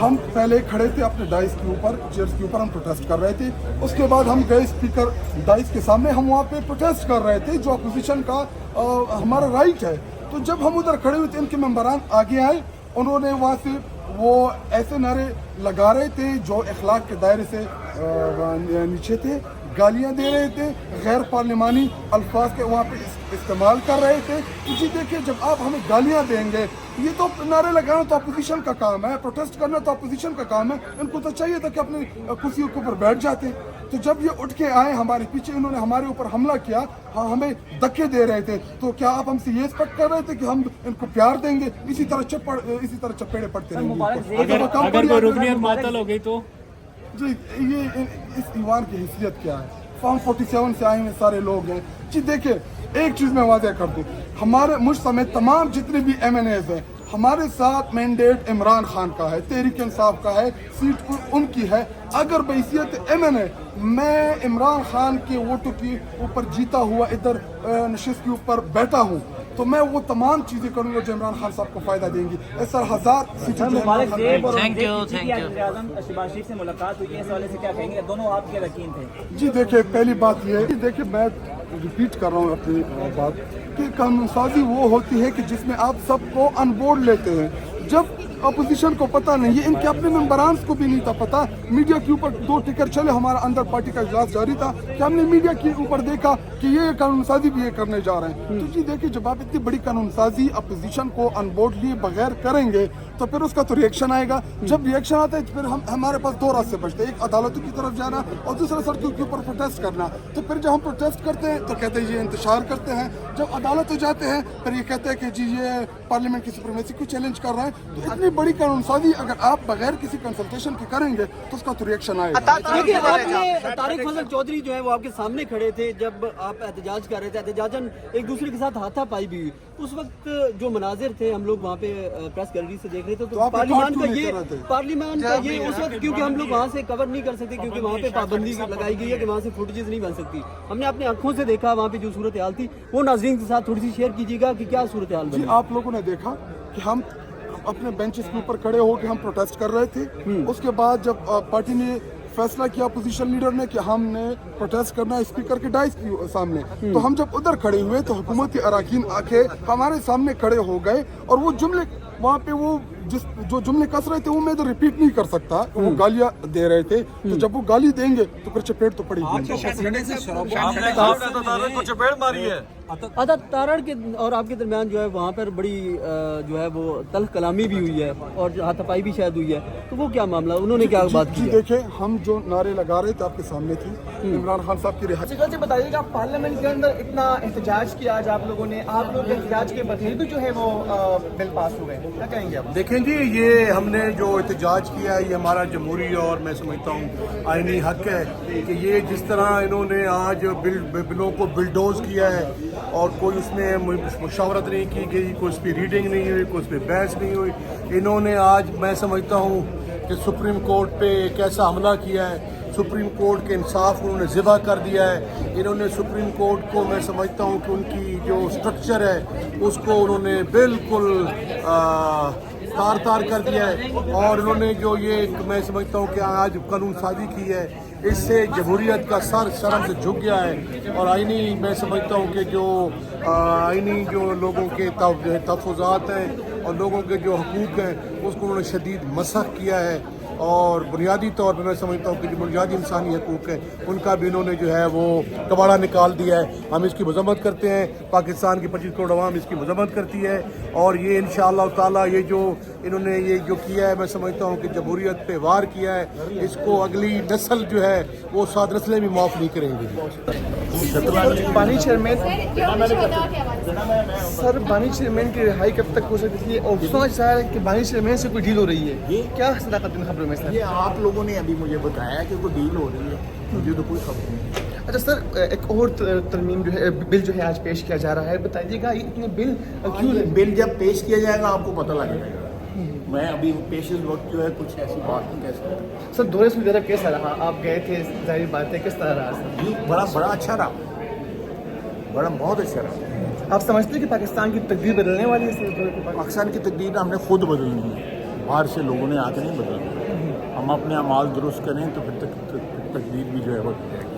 ہم پہلے کھڑے تھے اپنے ڈائس کے اوپر، چیئرس کے اوپر، ہم پروٹیسٹ کر رہے تھے. اس کے بعد ہم گئے اسپیکر ڈائس کے سامنے، ہم وہاں پہ پروٹیسٹ کر رہے تھے جو اپوزیشن کا ہمارا رائٹ ہے. تو جب ہم ادھر کھڑے ہوئے تھے ان کے ممبران آگے آئے، انہوں نے وہاں سے وہ ایسے نعرے لگا رہے تھے جو اخلاق کے دائرے سے نیچے تھے، گالیاں دے رہے تھے، غیر پارلیمانی الفاظ کے وہاں پہ استعمال کر رہے تھے. جی دیکھیے، جب آپ ہمیں گالیاں دیں گے، یہ تو نعرے لگانا تو اپوزیشن کا کام ہے، پروٹیسٹ کرنا تو اپوزیشن کا کام ہے. ان کو تو چاہیے تھا کہ اپنی کرسیوں کے اوپر بیٹھ جاتے. تو جب یہ اٹھ کے آئے ہمارے پیچھے، انہوں نے ہمارے اوپر حملہ کیا، ہمیں دھکے دے رہے تھے. تو کیا آپ ہم سے یہ ایکسپیکٹ کر رہے تھے کہ ہم ان کو پیار دیں گے؟ اسی طرح چپیڑے پڑتے رہیں گے. اگر کوئی رکنیت معطل ہو گئی تو جی یہ اس ایوان کی حیثیت کیا ہے؟ فارم 47 سے آئے ہوئے سارے لوگ ہیں. جی دیکھیں، ایک چیز میں واضح کر دوں، ہمارے مجھ سمیت تمام جتنے بھی ایم این ایز ہیں، ہمارے ساتھ مینڈیٹ عمران خان کا ہے، تحریک انصاف کا ہے، سیٹ ان کی ہے. اگر بحیثیت ایم این اے میں عمران خان کے ووٹوں کے اوپر جیتا ہوا ادھر نشست کے اوپر بیٹھا ہوں، تو میں وہ تمام چیزیں کروں گا جو عمران خان صاحب کو فائدہ دیں گی. سر ہزار شہباز شریف سے ملاقات ہوئی ہے، اس حوالے سے کیا کہیں گے؟ دونوں آپ کے یقین تھے. جی دیکھیں، پہلی بات یہ ہے، دیکھیں میں ریپیٹ کر رہا ہوں اپنی بات کہ قانون سازی وہ ہوتی ہے کہ جس میں آپ سب کو آن بورڈ لیتے ہیں. جب اپوزیشن کو پتہ نہیں ہے، ان کے اپنے ممبران کو بھی نہیں تھا پتہ، میڈیا کے اوپر 2 ٹکر چلے، ہمارا اندر پارٹی کا اجلاس جاری تھا کہ ہم نے میڈیا کے اوپر دیکھا کہ یہ قانون سازی بھی یہ کرنے جا رہے ہیں. تو جی دیکھیں، جب آپ اتنی بڑی قانون سازی اپوزیشن کو آن بورڈ لیے بغیر کریں گے تو پھر اس کا تو ریئیکشن آئے گا. جب ریئیکشن آتا ہے تو پھر ہمارے پاس 2 راستے بچتے ہیں، ایک عدالتوں کی طرف جانا اور دوسرا سڑکوں کے اوپر پروٹیسٹ کرنا. تو پھر جب ہم پروٹیسٹ کرتے ہیں تو کہتے ہیں یہ انتشار کرتے ہیں، جب عدالتوں جاتے ہیں پھر یہ کہتے ہیں کہ جی یہ پارلیمنٹ کی سپریمیسی کو چیلنج کر رہے ہیں. تو اتنی بڑی قانون سازی اگر آپ بغیر کسی کنسلٹیشن کے کریں گے تو اس کا تو ریئیکشن آئے گا. طارق فضل چودھری جو ہے وہ آپ کے سامنے کھڑے تھے جب آپ احتجاج کر رہے تھے، احتجاجاً ایک دوسرے کے ساتھ ہاتھا پائی بھی ہوئی. اس وقت جو مناظر تھے ہم لوگ وہاں پہ پریس گیلری سے دیکھ رہے تھے، تو پارلیمان کا یہ اس وقت، کیونکہ ہم لوگ وہاں سے کور نہیں کر سکتے کیونکہ وہاں پہ پابندی لگائی گئی ہے کہ وہاں سے فوٹیجز نہیں بن سکتی. ہم نے اپنی آنکھوں سے دیکھا وہاں پہ جو صورتحال تھی، وہ ناظرین کے ساتھ تھوڑی سی شیئر کیجیے گا کہ کیا صورتحال بنی. جی آپ لوگوں نے دیکھا کہ ہم اپنے بینچز کے اوپر کھڑے ہو کے ہم پروٹیسٹ کر رہے تھے. اس کے بعد جب پارٹی نے فیصلہ کیا اپوزیشن لیڈر نے کہ ہم نے پروٹیسٹ کرنا ہے اسپیکر کے ڈائس کے سامنے، تو ہم جب ادھر کھڑے ہوئے تو حکومتی اراکین آ کے ہمارے سامنے کھڑے ہو گئے اور وہ جملے وہاں پہ وہ جو جملے کس رہے تھے وہ میں ادھر ریپیٹ نہیں کر سکتا، وہ گالیاں دے رہے تھے. تو جب وہ گالی دیں گے تو پھر چپیٹ تو پڑے گی. تارڑ کے اور آپ کے درمیان جو ہے وہاں پر بڑی جو ہے وہ تلخ کلامی بھی ہوئی ہے اور ہاتھ پائی بھی شاید ہوئی ہے، تو وہ کیا معاملہ، انہوں نے کیا بات کی؟ جی دیکھیں، ہم جو نعرے لگا رہے تھے آپ کے سامنے تھی عمران خان صاحب کی رہائی. سے بتائیے گا، پارلیمنٹ کے اندر اتنا احتجاج کیا آج آپ لوگوں نے، آپ لوگ کے احتجاج کے بدلے بھی جو ہے وہ بل پاس ہوئے، کیا کہیں گے آپ؟ دیکھیں جی، یہ ہم نے جو احتجاج کیا ہے یہ ہمارا جمہوری اور میں سمجھتا ہوں آئینی حق ہے کہ یہ جس طرح انہوں نے آج بلوں کو بلڈوز کیا ہے اور کوئی اس میں مشاورت نہیں کی گئی، کوئی اس پہ ریڈنگ نہیں ہوئی، کوئی اس پہ بحث نہیں ہوئی. انہوں نے آج میں سمجھتا ہوں کہ سپریم کورٹ پہ ایک ایسا حملہ کیا ہے، سپریم کورٹ کے انصاف کو انہوں نے ذبح کر دیا ہے. انہوں نے سپریم کورٹ کو میں سمجھتا ہوں کہ ان کی جو سٹرکچر ہے اس کو انہوں نے بالکل تار کر دیا ہے. اور انہوں نے جو یہ میں سمجھتا ہوں کہ آج قانون سازی کی ہے، اس سے جمہوریت کا سر شرم سے جھک گیا ہے. اور آئینی میں سمجھتا ہوں کہ جو آئینی جو لوگوں کے تحفظات ہیں اور لوگوں کے جو حقوق ہیں اس کو انہوں نے شدید مسخ کیا ہے. اور بنیادی طور پہ میں سمجھتا ہوں کہ جو بنیادی انسانی حقوق ہیں ان کا بھی انہوں نے جو ہے وہ کباڑہ نکال دیا ہے. ہم اس کی مذمت کرتے ہیں، پاکستان کی 25 کروڑ عوام اس کی مذمت کرتی ہے. اور یہ انشاءاللہ تعالیٰ یہ جو انہوں نے یہ جو کیا ہے میں سمجھتا ہوں کہ جمہوریت پہ وار کیا ہے، اس کو اگلی نسل جو ہے وہ 7 نسلیں بھی معاف نہیں کریں گی. بانی چیئرمین سر، بانی چیئرمین کی رہائی کب تک ہو سکتی ہے اور سنا جا رہا ہے کہ بانی چیئرمین سے کوئی ڈیل ہو رہی ہے، کیا صداقت ان خبروں میں سر؟ یہ آپ لوگوں نے ابھی مجھے بتایا کہ کوئی ڈیل ہو رہی ہے، مجھے تو کوئی خبر نہیں. اچھا سر، ایک اور ترمیم جو ہے بل جو ہے آج پیش کیا جا رہا ہے، بتائیے گا یہ اتنے بل کیوں؟ بل جب پیش کیا جائے گا آپ کو پتہ لگ جائے گا. میں ابھی پیش وقت جو ہے کچھ ایسی بات نہیں کہہ سکتا. سر دورے سعودی عرب کیسا رہا؟ آپ گئے تھے، ظاہر بات ہے، کس طرح رہا سر؟ جی بڑا اچھا رہا، بہت اچھا رہا. آپ سمجھتے ہیں کہ پاکستان کی تقدیر بدلنے والی ہے اس دورے کے بعد؟ پاکستان کی تقدیر ہم نے خود بدلنی ہے. باہر سے لوگوں نے آ کے نہیں بدلنا. ہم اپنے اعمال درست کریں تو پھر تقدیر بھی جو ہے وہ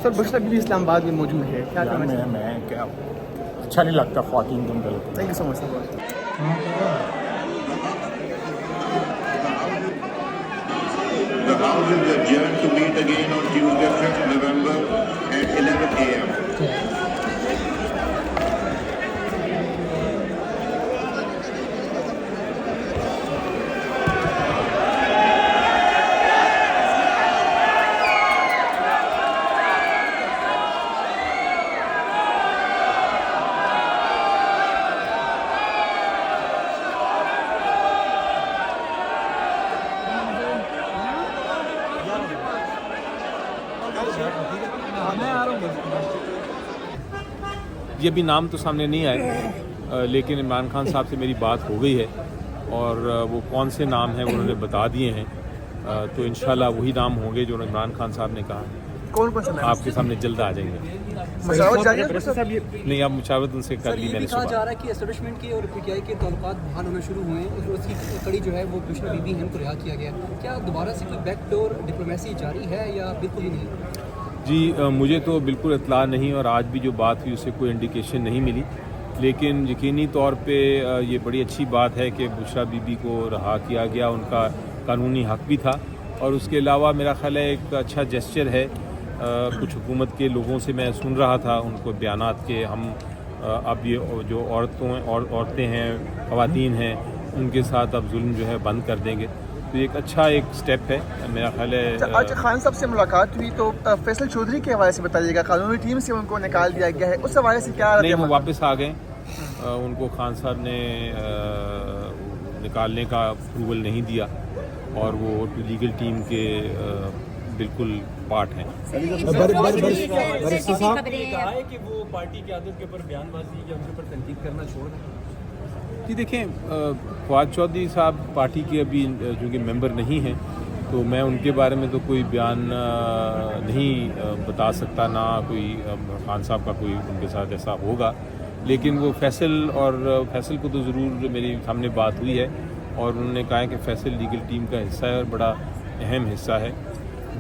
سر بشرا بیوی اسلام آباد میں موجود ہے, کیا کہنا چاہیں گے؟ میں کیا اچھا نہیں لگتا خواتین کو غلط. Thank you so much sir. The House is adjourned to meet again on Tuesday, 5th November at 11 a.m. یہ بھی نام تو سامنے نہیں آئے, لیکن عمران خان صاحب سے میری بات ہو گئی ہے اور وہ کون سے نام ہیں وہ انہوں نے بتا دیے ہیں, تو انشاءاللہ وہی نام ہوں گے جو عمران خان صاحب نے کہا. کون کون سا آپ کے سامنے جلد آ جائیں گے. مشاورت جاری ہے؟ نہیں, اب مشاورت ان سے کر لی میں نے کہا صبح. جا رہا ہے کہ اسٹیبلشمنٹ کی اور پی ٹی آئی کے تعلقات بحال ہونا شروع ہوئے ہیں, اس کی کڑی جو ہے وہ بشرا بیوی ہیں کو رہا کیا گیا. کیا دوبارہ سے کوئی بیک ڈور ڈپلومیسی جاری ہے یا بالکل ہی نہیں؟ جی مجھے تو بالکل اطلاع نہیں, اور آج بھی جو بات ہوئی اسے کوئی انڈیکیشن نہیں ملی, لیکن یقینی طور پہ یہ بڑی اچھی بات ہے کہ بشرا بیوی کو رہا کیا گیا. ان کا قانونی حق بھی تھا, اور اس کے علاوہ میرا خیال ہے ایک اچھا جیسچر ہے. کچھ حکومت کے لوگوں سے میں سن رہا تھا ان کو بیانات کہ ہم اب یہ جو عورتیں ہیں, خواتین ہیں, ان کے ساتھ اب ظلم جو ہے بند کر دیں گے. تو ایک اچھا ایک سٹیپ ہے میرا خیال ہے. آج خان صاحب سے ملاقات ہوئی تو فیصل چودھری کے حوالے سے بتائیے گا, قانونی ٹیم سے ان کو نکال دیا گیا ہے, اس حوالے سے کیا؟ نہیں, وہ واپس آ گئے. ان کو خان صاحب نے نکالنے کا اپروول نہیں دیا, اور وہ لیگل ٹیم کے بالکل پارٹ ہیں. کہا ہے کہ وہ پارٹی قیادت کے اوپر بیان بازی یا ان کے اوپر تنقید کرنا چھوڑ دیں. جی دیکھیں, فواد چودھری صاحب پارٹی کے ابھی چونکہ ممبر نہیں ہیں, تو میں ان کے بارے میں تو کوئی بیان نہیں بتا سکتا, نہ کوئی خان صاحب کا کوئی ان کے ساتھ ایسا ہوگا. لیکن وہ فیصل کو تو ضرور میری سامنے بات ہوئی ہے, اور انہوں نے کہا ہے کہ فیصل لیگل ٹیم کا حصہ ہے اور بڑا اہم حصہ ہے,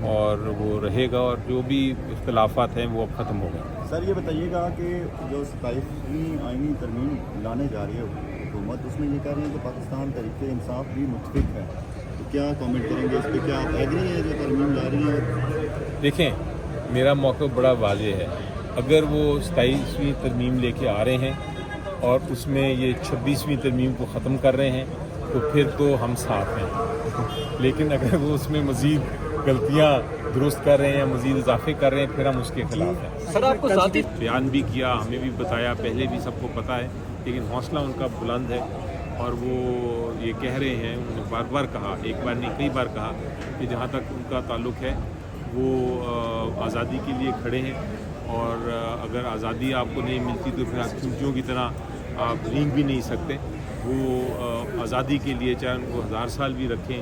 اور وہ رہے گا, اور جو بھی اختلافات ہیں وہ اب ختم ہو گئے. سر یہ بتائیے گا کہ جو 27ویں آئینی ترمیم لانے جا رہی ہے حکومت, اس میں یہ کہہ رہے ہیں کہ پاکستان تحریک انصاف بھی متفق ہے, تو کیا کامنٹ کریں گے اس پہ؟ کیا آپ ایگری ہیں جو ترمیم لا رہی ہیں؟ دیکھیں, میرا موقف بڑا واضح ہے. اگر وہ 27ویں ترمیم لے کے آ رہے ہیں اور اس میں یہ 26ویں ترمیم کو ختم کر رہے ہیں تو پھر تو ہم ساتھ ہیں. لیکن اگر وہ اس میں مزید غلطیاں درست کر رہے ہیں یا مزید اضافے کر رہے ہیں, پھر ہم اس کے خلاف ہیں. سر آپ کو ذاتی بیان بھی کیا, ہمیں بھی بتایا, پہلے بھی سب کو پتہ ہے, لیکن حوصلہ ان کا بلند ہے, اور وہ یہ کہہ رہے ہیں, انہوں نے بار بار کہا, ایک بار نہیں کئی بار کہا کہ جہاں تک ان کا تعلق ہے وہ آزادی کے لیے کھڑے ہیں, اور اگر آزادی آپ کو نہیں ملتی تو پھر آپ چونٹیوں کی طرح آپ رینگ بھی نہیں سکتے. وہ آزادی کے لیے چاہے ان کو 1000 سال بھی رکھیں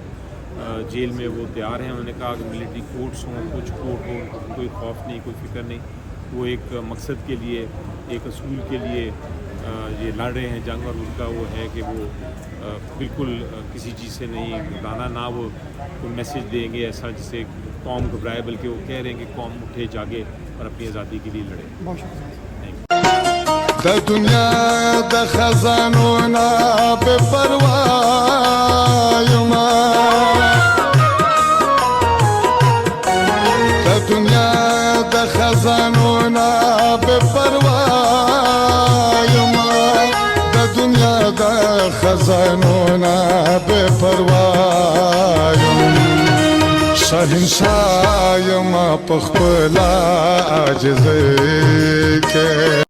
جیل میں, وہ تیار ہیں. انہوں نے کہا کہ ملٹری کورٹس ہوں, کچھ کورٹ ہوں, کوئی خوف نہیں, کوئی فکر نہیں. وہ ایک مقصد کے لیے, ایک اصول کے لیے یہ لڑ رہے ہیں جنگ, اور ان کا وہ ہے کہ وہ بالکل کسی چیز سے نہیں گھبرانا, نہ وہ کوئی میسیج دیں گے ایسا جسے قوم گھبرائے, بلکہ وہ کہہ رہے ہیں کہ قوم اٹھے جاگے اور اپنی آزادی کے لیے لڑے. دا دنیا دا خزانونا بے پرواہ ما, دا دنیا دا خزانونا بے پرواہ ما, دا دنیا دا خزانونا بے پرواہ ما. شہنشاہ ما پخپلا عاجزی کے